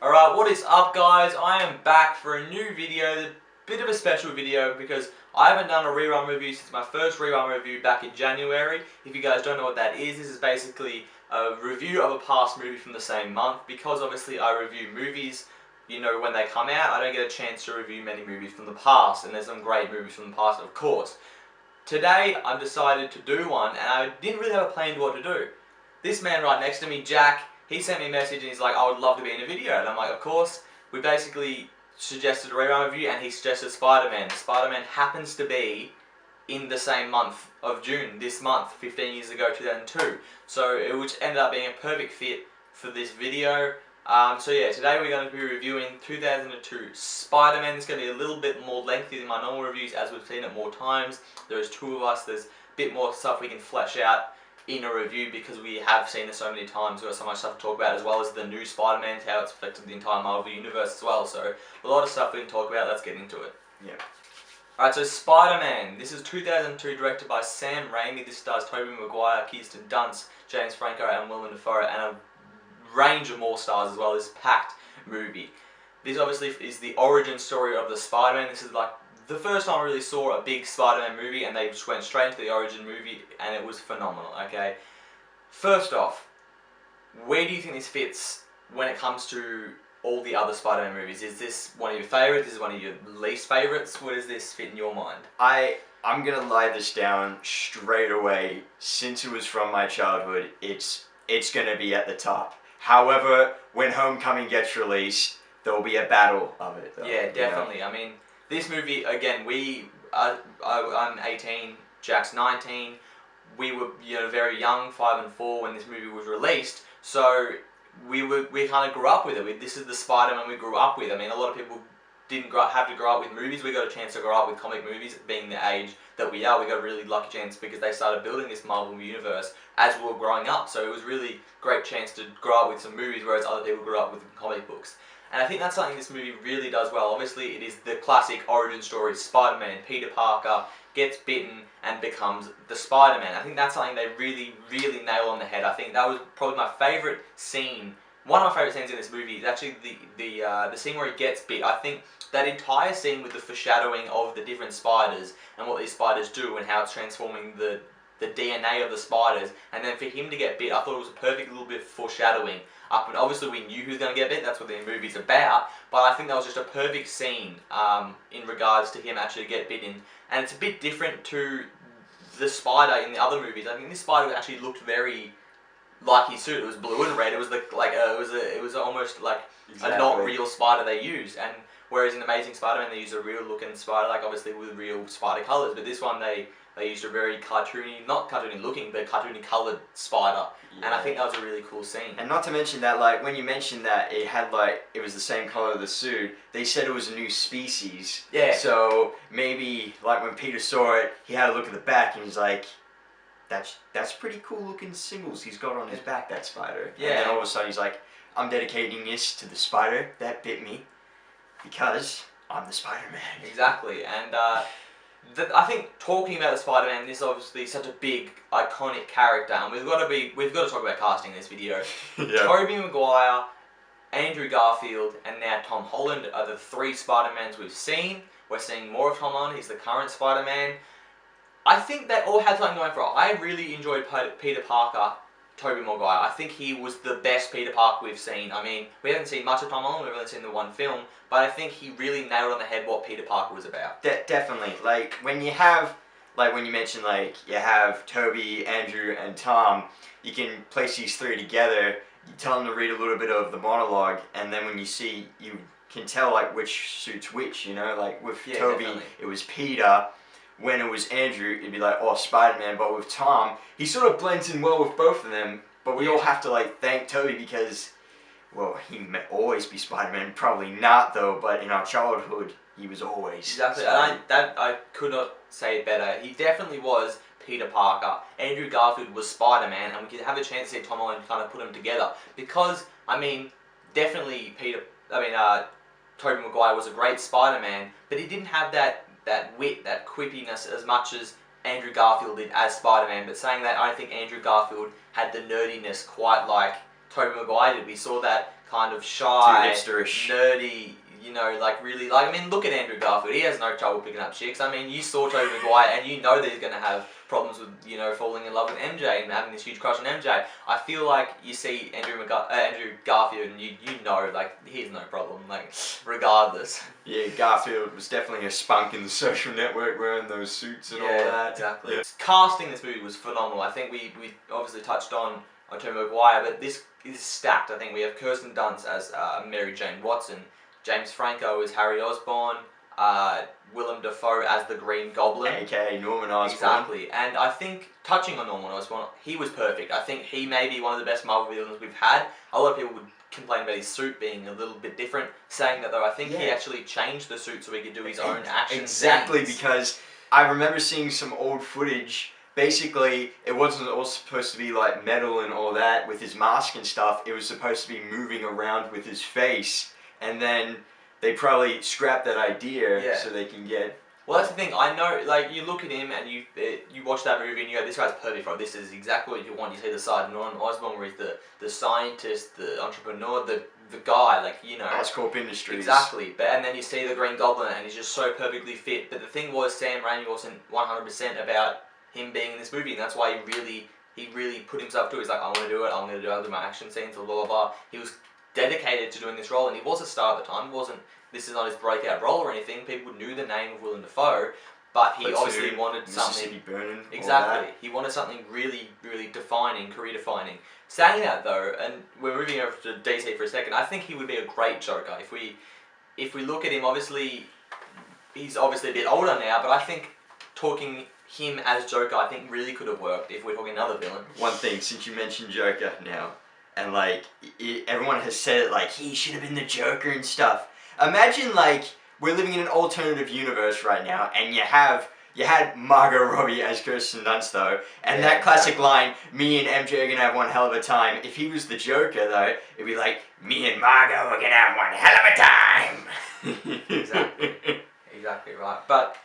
Alright, what is up guys? I am back for a new video, a bit of a special video because I haven't done a rerun review since my first rerun review back in January. If you guys don't know what that is, this is basically a review of a past movie from the same month. Because obviously I review movies, you know, when they come out, I don't get a chance to review many movies from the past, and there's some great movies from the past, of course. Today, I've decided to do one, and I didn't really have a plan to what to do. This man right next to me, Jack, he sent me a message and he's like, I would love to be in a video. And I'm like, of course. We basically suggested a rerun review and he suggested Spider-Man. Spider-Man happens to be in the same month of June, this month, 15 years ago, 2002. So it which ended up being a perfect fit for this video. So yeah, today we're going to be reviewing 2002 Spider-Man. It's going to be a little bit more lengthy than my normal reviews as we've seen it more times. There's two of us, there's a bit more stuff we can flesh out in a review because we have seen it so many times. We've got so much stuff to talk about, as well as the new Spider-Man, how it's affected the entire Marvel Universe as well. So a lot of stuff we can talk about. Let's get into it. Yeah. Alright, so Spider-Man. This is 2002, directed by Sam Raimi. This stars Tobey, Maguire, Kirsten, Dunst, James Franco and Willem, Dafoe, and a range of more stars as well. This packed movie. This obviously is the origin story of the Spider-Man. This is like the first time I really saw a big Spider-Man movie, and they just went straight into the origin movie, and it was phenomenal, okay? First off, where do you think this fits when it comes to all the other Spider-Man movies? Is this one of your favourites? Is this one of your least favourites? Where does this fit in your mind? I'm gonna lie this down straight away. Since it was from my childhood, it's gonna be at the top. However, when Homecoming gets released, there will be a battle of it, though, Yeah, definitely. You know? I mean, this movie, again, I'm 18, Jack's 19. We were, you know, very young, 5 and 4, when this movie was released. So we kind of grew up with it. This is the Spider-Man we grew up with. I mean, a lot of people didn't have to grow up with movies. We got a chance to grow up with comic movies, being the age that we are. We got a really lucky chance because they started building this Marvel Universe as we were growing up. So it was really great chance to grow up with some movies, whereas other people grew up with comic books. And I think that's something this movie really does well. Obviously, it is the classic origin story. Spider-Man, Peter Parker, gets bitten and becomes the Spider-Man. I think that's something they really, really nail on the head. I think that was probably my favourite scene. One of my favourite scenes in this movie is actually the scene where he gets bit. I think that entire scene with the foreshadowing of the different spiders and what these spiders do and how it's transforming the DNA of the spiders, and then for him to get bit, I thought it was a perfect little bit of foreshadowing. And obviously we knew he was going to get bit, that's what the movie's about, but I think that was just a perfect scene in regards to him actually get bitten. And it's a bit different to the spider in the other movies. I think this spider actually looked very like his suit. It was blue and red. It was it was almost like a not real spider they used. And whereas in Amazing Spider-Man they used a real looking spider, like obviously with real spider colours, but this one they used a very cartoony, not cartoony looking, but cartoony coloured spider. Yeah. And I think that was a really cool scene. And not to mention that, like, when you mentioned that it had, like, it was the same colour of the suit, they said it was a new species. Yeah. So maybe, like, when Peter saw it, he had a look at the back and he's like, that's pretty cool looking symbols he's got on his back, that spider. Yeah. And then all of a sudden he's like, I'm dedicating this to the spider that bit me because I'm the Spider-Man. Exactly. And I think talking about the Spider-Man, this is obviously such a big, iconic character, and we've got to talk about casting in this video. Yeah. Tobey Maguire, Andrew Garfield, and now Tom Holland are the three Spider-Mans we've seen. We're seeing more of Tom Holland. He's the current Spider-Man. I think they all had something going for it. I really enjoyed Peter Parker, Tobey Maguire. I think he was the best Peter Parker we've seen. I mean, we haven't seen much of Tom Holland, we've only seen the one film, but I think he really nailed on the head what Peter Parker was about. Definitely. Like, when you have, like, when you mention, like, you have Tobey, Andrew, and Tom, you can place these three together, you tell them to read a little bit of the monologue, and then when you see, you can tell, like, which suits which, you know? Like, with Tobey, definitely. It was Peter. When it was Andrew, it'd be like, oh, Spider-Man. But with Tom, he sort of blends in well with both of them. But we all have to, like, thank Tobey because, well, he may always be Spider-Man. Probably not, though, but in our childhood, he was always Exactly, and I could not say it better. He definitely was Peter Parker. Andrew Garfield was Spider-Man, and we could have a chance to see Tom Holland kind of put them together. Because, I mean, definitely Tobey Maguire was a great Spider-Man, but he didn't have that wit, that quippiness as much as Andrew Garfield did as Spider-Man. But saying that, I think Andrew Garfield had the nerdiness quite like Tobey Maguire did. We saw that kind of shy, Too hipsterish. nerdy, you know, like really, like, I mean, look at Andrew Garfield. He has no trouble picking up chicks. I mean, you saw Tobey Maguire, and you know that he's going to have problems with, you know, falling in love with MJ and having this huge crush on MJ. I feel like you see Andrew Garfield, and you know, like, he's no problem, like, regardless. Yeah, Garfield was definitely a spunk in the Social Network wearing those suits and all that. Exactly. Yeah. Casting this movie was phenomenal. I think we obviously touched on Tobey Maguire, but this is stacked. I think we have Kirsten Dunst as Mary Jane Watson, James Franco as Harry Osborn, Willem Dafoe as the Green Goblin. A.K.A. Norman Osborn. Exactly. And I think, touching on Norman Osborn, he was perfect. I think he may be one of the best Marvel villains we've had. A lot of people would complain about his suit being a little bit different. Saying that, though, I think he actually changed the suit so he could do his own action Exactly, scenes. because I remember seeing some old footage. Basically, it wasn't all supposed to be like metal and all that with his mask and stuff. It was supposed to be moving around with his face. And then they probably scrapped that idea so they can get... Well, that's the thing. I know, like, you look at him and you watch that movie and you go, this guy's perfect for it. This is exactly what you want. You see the side of Norman Osborn where he's the scientist, the entrepreneur, the guy, like, you know. Oscorp Industries. Exactly. And then you see the Green Goblin and he's just so perfectly fit. But the thing was, Sam Raimi wasn't 100% about him being in this movie, and that's why he really put himself to it. He's like, I want to do it. I'm going to do it. I'll do my action scenes, blah, blah, blah. He was dedicated to doing this role, and he was a star at the time. This is not his breakout role or anything. People knew the name of Willem Dafoe, but he obviously wanted something. Burning, exactly. He wanted something really, really defining, career defining. Saying that though, and we're moving over to DC for a second, I think he would be a great Joker. If we look at him, obviously, he's obviously a bit older now, but I think talking him as Joker, I think really could have worked if we're talking another villain. One thing, since you mentioned Joker now, and like, everyone has said it, like, he should have been the Joker and stuff. Imagine, like, we're living in an alternative universe right now, and you had Margot Robbie as Kirsten Dunst, though, and that classic line, me and MJ are gonna have one hell of a time. If he was the Joker, though, it'd be like, me and Margot are gonna have one hell of a time. Exactly right. But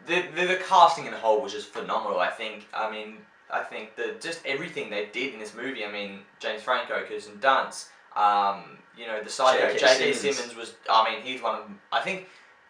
the casting in the whole was just phenomenal. I think that just everything they did in this movie. I mean, James Franco, Kirsten Dunst. You know, the side J.K. Simmons was. I mean, he's one of. I think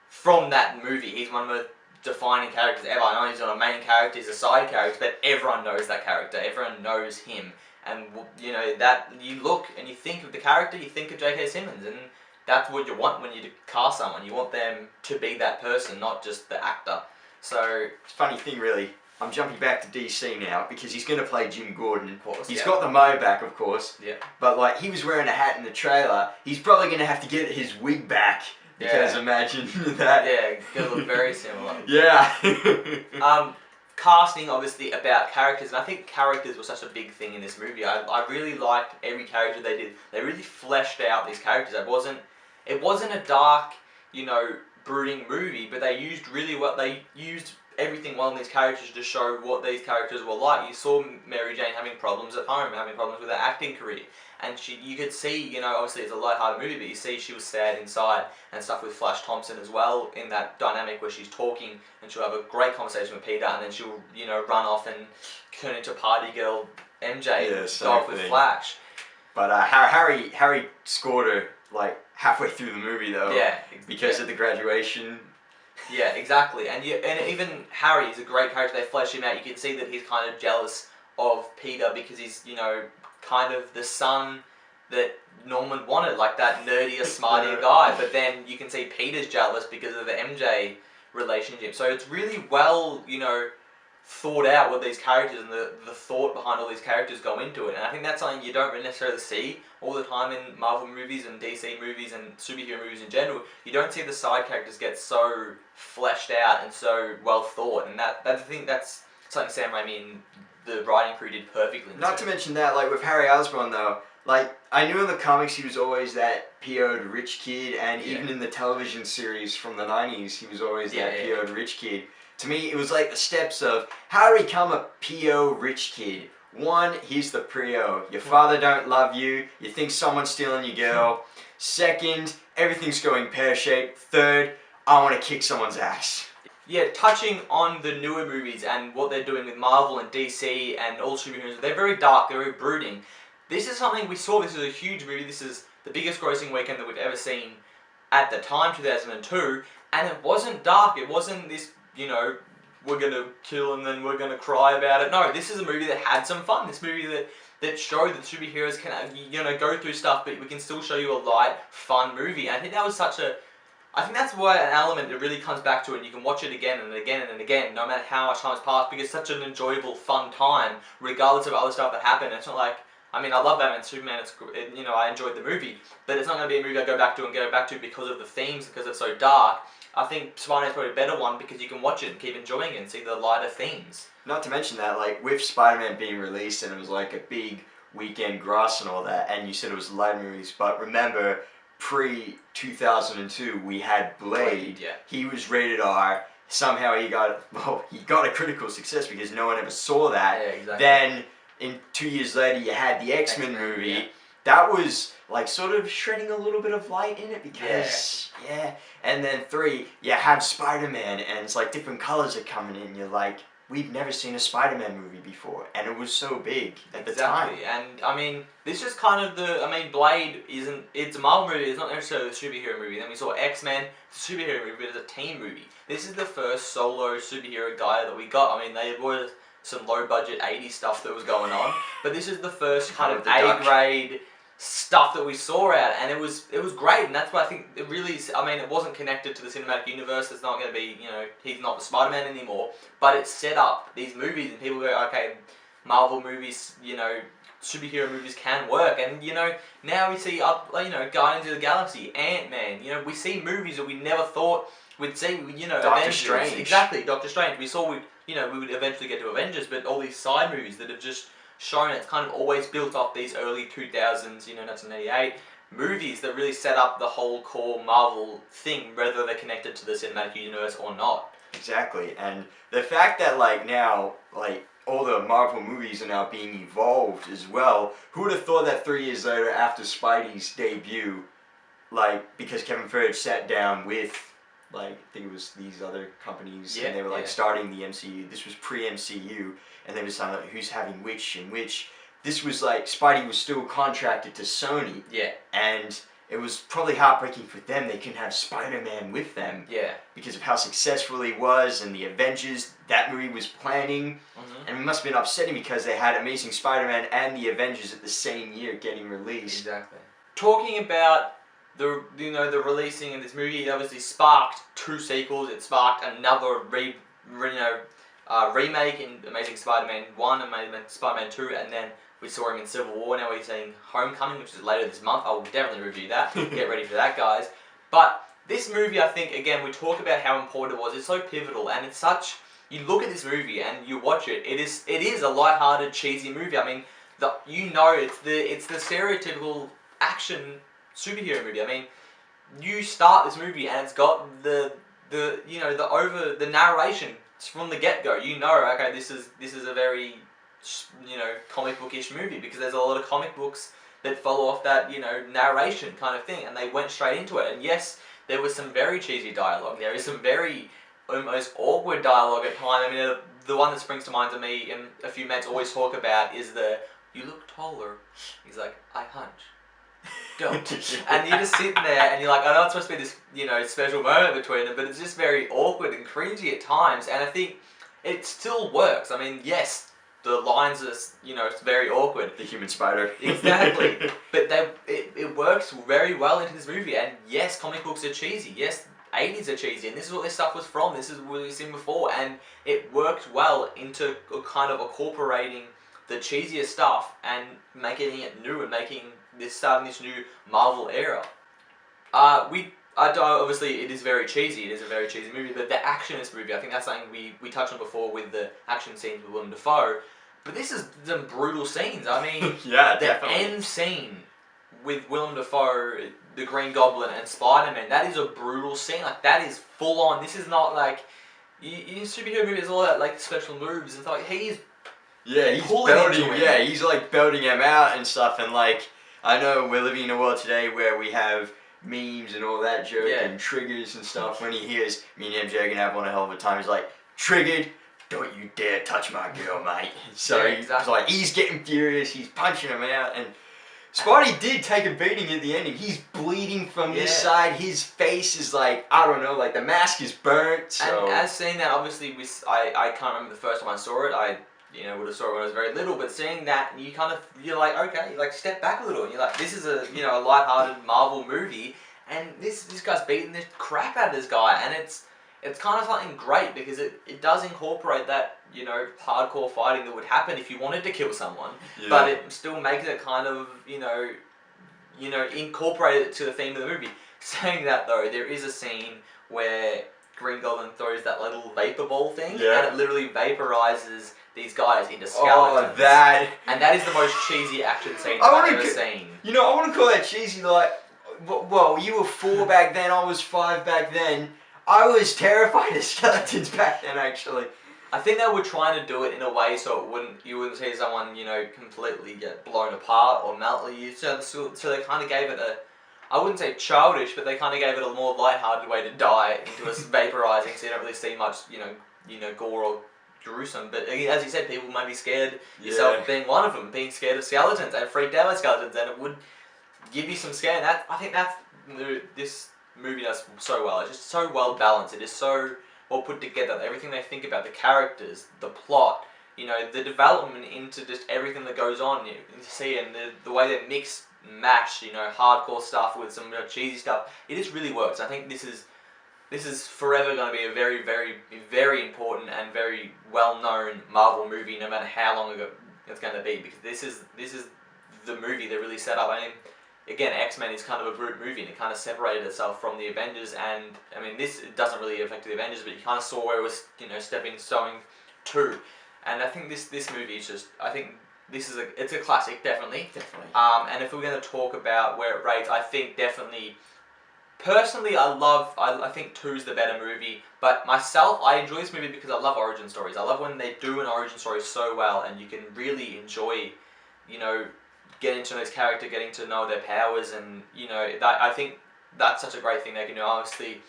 from that movie, he's one of the defining characters ever. I know he's not a main character; he's a side character, but everyone knows that character. Everyone knows him, and you know that you look and you think of the character, you think of J.K. Simmons, and that's what you want when you cast someone. You want them to be that person, not just the actor. So it's a funny thing, really. I'm jumping back to DC now because he's going to play Jim Gordon. Of course, he's got the mo back, of course. Yeah. But like, he was wearing a hat in the trailer. He's probably going to have to get his wig back because imagine that. Yeah, going to look very similar. Yeah. Casting obviously about characters, and I think characters were such a big thing in this movie. I really liked every character they did. They really fleshed out these characters. It wasn't a dark, you know, brooding movie, but they used really well. They used everything well in these characters to show what these characters were like. You saw Mary Jane having problems at home, having problems with her acting career, and you could see, you know, obviously it's a light-hearted movie, but you see she was sad inside, and stuff with Flash Thompson as well in that dynamic where she's talking and she'll have a great conversation with Peter, and then she'll, you know, run off and turn into party girl MJ with Flash. But Harry scored her like halfway through the movie though. Yeah. Because of the graduation. Yeah, exactly. And even Harry is a great character. They flesh him out. You can see that he's kind of jealous of Peter because he's, you know, kind of the son that Norman wanted, like that nerdier, smartier guy. But then you can see Peter's jealous because of the MJ relationship. So it's really well, you know, thought out what these characters and the thought behind all these characters go into it. And I think that's something you don't really necessarily see all the time in Marvel movies and DC movies and superhero movies in general. You don't see the side characters get so fleshed out and so well thought, and I think that's something Sam Raimi and the writing crew did perfectly. Not to mention that, like with Harry Osborn though, like I knew in the comics he was always that PO'd rich kid, and even in the television series from the 90s he was always that PO'd rich kid. To me, it was like the steps of how to become a PO rich kid. One, he's the PO. Your father don't love you. You think someone's stealing your girl. Second, everything's going pear-shaped. Third, I want to kick someone's ass. Yeah, touching on the newer movies and what they're doing with Marvel and DC and all superheroes, they're very dark, they're very brooding. This is something we saw. This is a huge movie. This is the biggest grossing weekend that we've ever seen at the time, 2002. And it wasn't dark. It wasn't this, you know, we're going to kill and then we're going to cry about it. No, this is a movie that had some fun. This movie that showed that superheroes can, you know, go through stuff, but we can still show you a light, fun movie. And I think that was I think that's why an element that really comes back to it, and you can watch it again and again and again, no matter how much time has passed, because it's such an enjoyable, fun time, regardless of other stuff that happened. It's not like, I mean, I love Batman Superman, you know, I enjoyed the movie, but it's not going to be a movie I go back to because of the themes, because it's so dark. I think Spider-Man's probably a better one because you can watch it and keep enjoying it and see the lighter themes. Not to mention that, like, with Spider-Man being released and it was like a big weekend gross and all that, and you said it was light movies, but remember, pre-2002, we had Blade. Yeah. He was rated R. Somehow he got a critical success because no one ever saw that. Yeah, exactly. Then, 2 years later, you had the X-Men movie. Yeah. That was, like, sort of shredding a little bit of light in it because, yeah. And then 3, you have Spider-Man, and it's like different colors are coming in. You're like, we've never seen a Spider-Man movie before, and it was so big at the time. And I mean, this is kind of Blade it's a Marvel movie, it's not necessarily a superhero movie. Then we saw X-Men, it's a superhero movie, but it's a team movie. This is the first solo superhero guy that we got. I mean, there was some low budget 80s stuff that was going on, but this is the first kind of A-grade stuff that we saw out, and it was great, and that's why I think it really, I mean, it wasn't connected to the cinematic universe. It's not going to be, you know, he's not the Spider-Man anymore, but it set up these movies, and people go, okay, Marvel movies, you know, superhero movies can work, and, you know, now we see, you know, Guardians of the Galaxy, Ant-Man, you know, we see movies that we never thought we'd see, you know, Doctor Avengers. Strange. Exactly, Doctor Strange. We saw, you know, we would eventually get to Avengers, but all these side movies that have just shown it's kind of always built off these early 2000s, you know, 1988 movies that really set up the whole core Marvel thing, whether they're connected to the cinematic universe or not. Exactly, and the fact that, like, now, like, all the Marvel movies are now being evolved as well. Who would have thought that 3 years later, after Spidey's debut, like, because Kevin Feige sat down with, like, I think it was these other companies, and they were, like, starting the MCU. This was pre-MCU, and they were saying, like, who's having which and which. This was, like, Spidey was still contracted to Sony. Yeah. And it was probably heartbreaking for them. They couldn't have Spider-Man with them. Yeah. Because of how successful he was, and the Avengers that movie was planning. Mm-hmm. And it must have been upsetting because they had Amazing Spider-Man and the Avengers at the same year getting released. Exactly. Talking about the releasing of this movie, it obviously sparked 2 sequels. It sparked another remake in Amazing Spider-Man 1 and Amazing Spider-Man 2, and then we saw him in Civil War. Now we're seeing Homecoming, which is later this month. I will definitely review that. Get ready for that, guys. But this movie, I think, again, we talk about how important it was. It's so pivotal, and it's such. You look at this movie and you watch it. It is a light-hearted, cheesy movie. I mean, it's the stereotypical action superhero movie. I mean, you start this movie and it's got the narration from the get-go. You know, okay, this is a very, you know, comic bookish movie, because there's a lot of comic books that follow off that, you know, narration kind of thing, and they went straight into it. And yes, there was some very cheesy dialogue. There is some very almost awkward dialogue at times. I mean, the one that springs to mind to me, and a few mates always talk about, is you look taller. He's like, I hunch. Don't. And you're just sitting there and you're like, I know it's supposed to be this, you know, special moment between them, but it's just very awkward and cringy at times, and I think it still works. I mean, yes, the lines are, you know, it's very awkward. The human spider. Exactly. But it works very well into this movie, and yes, comic books are cheesy. Yes, 80s are cheesy, and this is what this stuff was from. This is what we've seen before, and it worked well into kind of incorporating the cheesier stuff and making it new and starting this new Marvel era. Obviously, it is very cheesy. It is a very cheesy movie, but the action in this movie, I think that's something we touched on before with the action scenes with Willem Dafoe. But this is some brutal scenes. I mean, yeah, the definitely. end scene with Willem Dafoe, the Green Goblin, and Spider-Man, that is a brutal scene. Like, that is full on. This is not like, in superhero movies, all that, like, special moves and stuff. Like, he's he's like belting him out and stuff, and like, I know we're living in a world today where we have memes and all that joke and triggers and stuff. When he hears me and MJ are gonna have one a hell of a time, he's like, triggered, don't you dare touch my girl, mate. So Yeah, he's exactly. like, he's getting furious, he's punching him out, and Spidey did take a beating at the ending. He's bleeding from this side. His face is like, I don't know, like the mask is burnt. So. And as seeing that, obviously, I can't remember the first time I saw it. I would have saw it when I was very little. But seeing that, you're like, okay, like step back a little, and you're like, this is a a lighthearted Marvel movie, and this guy's beating the crap out of this guy, and it's kind of something great because it does incorporate that hardcore fighting that would happen if you wanted to kill someone, but it still makes it kind of incorporate it to the theme of the movie. Saying that though, there is a scene where Green Goblin throws that little vapor ball thing, and it literally vaporizes these guys into skeletons. Oh, and that is the most cheesy action scene I've ever seen. I wouldn't call that cheesy. Like, well, you were 4 back then. I was 5 back then. I was terrified of skeletons back then, actually. I think they were trying to do it in a way so you wouldn't see someone, completely get blown apart or melt. So they kind of gave it I wouldn't say childish, but they kind of gave it a more lighthearted way to die into a vaporizing, so you don't really see much, gore or gruesome. But as you said, people might be scared, yourself being one of them, being scared of skeletons and freaked out by skeletons, and it would give you some scare. And I think that's this movie does so well. It's just so well balanced. It is so well put together. Everything they think about, the characters, the plot, the development into just everything that goes on. You see, and the way they mix, match, hardcore stuff with some cheesy stuff. It just really works. I think this is forever going to be a very, very, very important and very well-known Marvel movie, no matter how long ago it's going to be, because this is the movie that really set up. I mean, again, X-Men is kind of a group movie, and it kind of separated itself from the Avengers, and I mean, it doesn't really affect the Avengers, but you kind of saw where it was, stepping stone to, and I think this movie is just, I think it's a classic, definitely. And if we're going to talk about where it rates, I think definitely, personally, I think 2's the better movie, but myself, I enjoy this movie because I love origin stories. I love when they do an origin story so well, and you can really enjoy, getting to know this character, getting to know their powers, and that, I think that's such a great thing they can do. Obviously,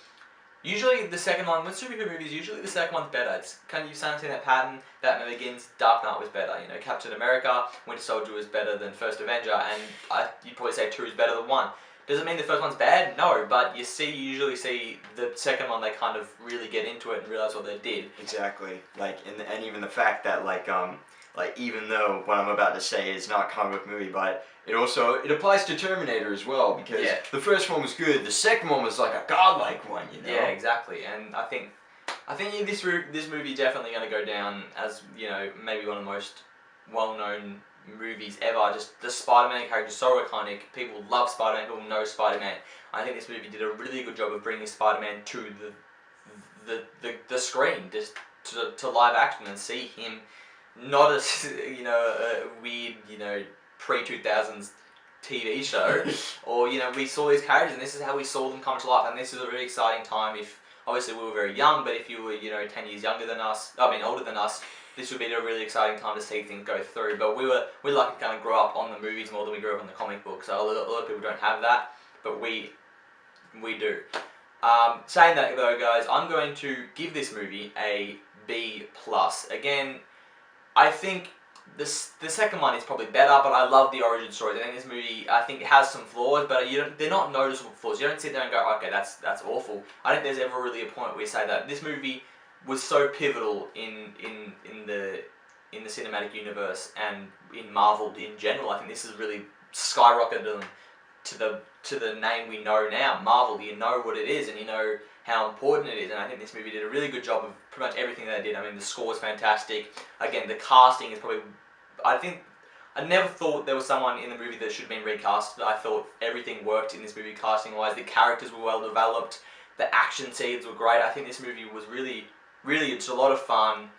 usually the second one, with superhero movies, usually the second one's better. It's kind of, you start seeing that pattern. Batman Begins, Dark Knight was better. Captain America, Winter Soldier was better than First Avenger, and you'd probably say 2 is better than 1. Does it mean the first one's bad? No, but you usually see the second one, they kind of really get into it and realize what they did. Exactly. Like, and even the fact that like even though what I'm about to say is not a comic book movie, but it applies to Terminator as well, because the first one was good, the second one was like a godlike one, Yeah, exactly. And I think this movie definitely going to go down as, maybe one of the most well-known movies ever. Just the Spider-Man character is so iconic. People love Spider-Man, people know Spider-Man. I think this movie did a really good job of bringing Spider-Man to the screen, just to live action, and see him not as a weird pre-2000s TV show, or we saw these characters and this is how we saw them come to life, and this is a really exciting time. If obviously we were very young, but if you were 10 years older than us, this would be a really exciting time to see things go through. But we like to kind of grow up on the movies more than we grew up on the comic books. So a lot of people don't have that, but we do. Saying that though, guys, I'm going to give this movie a B+. Again, I think the second one is probably better, but I love the origin stories. I think this movie, it has some flaws, but they're not noticeable flaws. You don't sit there and go, okay, that's awful. I don't think there's ever really a point where you say that. This movie was so pivotal in the cinematic universe and in Marvel in general. I think this has really skyrocketed them to the name we know now, Marvel. You know what it is, and you know how important it is, and I think this movie did a really good job of pretty much everything that they did. I mean, the score is fantastic. Again, the casting is probably, I never thought there was someone in the movie that should have been recast. I thought everything worked in this movie casting-wise. The characters were well developed. The action scenes were great. I think this movie was really, really, it's a lot of fun.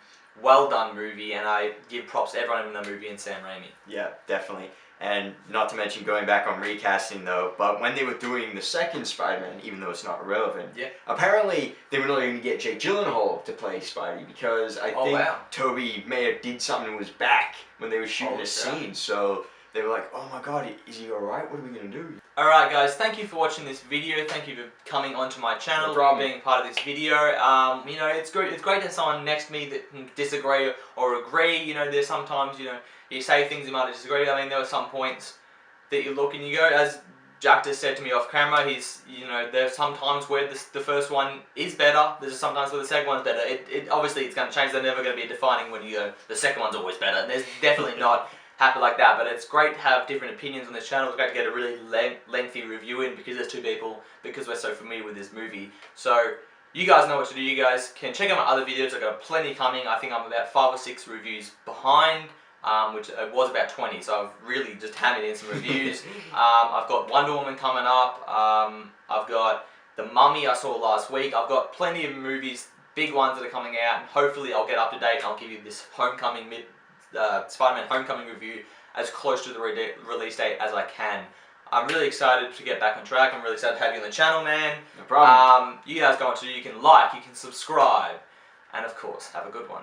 Well done movie, and I give props to everyone in the movie and Sam Raimi. Yeah, definitely. And not to mention going back on recasting though, but when they were doing the second Spider-Man, even though it's not relevant, apparently they were not even going to get Jake Gyllenhaal to play Spidey, because I think Tobey may have did something to his back when they were shooting a scene. So they were like, oh my god, is he alright? What are we going to do? Alright guys, thank you for watching this video, thank you for coming onto my channel, No problem. being part of this video. You know, it's great to have someone next to me that can disagree or agree. You know, there's sometimes, you know, you say things you might disagree. I mean, there are some points that you look and you go, as Jack just said to me off camera, you know, there's some times where the first one is better, there's sometimes where the second one's better. Obviously it's going to change, they're never going to be defining when you go, the second one's always better. And there's definitely not happen like that, but it's great to have different opinions on this channel. It's great to get a really lengthy review in because there's two people, because we're so familiar with this movie. So you guys know what to do. You guys can check out my other videos. I've got plenty coming. I think I'm about 5 or 6 reviews behind, which was about 20, so I've really just hammered in some reviews. I've got Wonder Woman coming up. I've got The Mummy I saw last week. I've got plenty of movies, big ones that are coming out, and hopefully I'll get up to date and I'll give you this Homecoming Spider-Man Homecoming review as close to the release date as I can. I'm really excited to get back on track. I'm really excited to have you on the channel, man. No problem. You guys go on to do. You can like, you can subscribe, and of course, have a good one.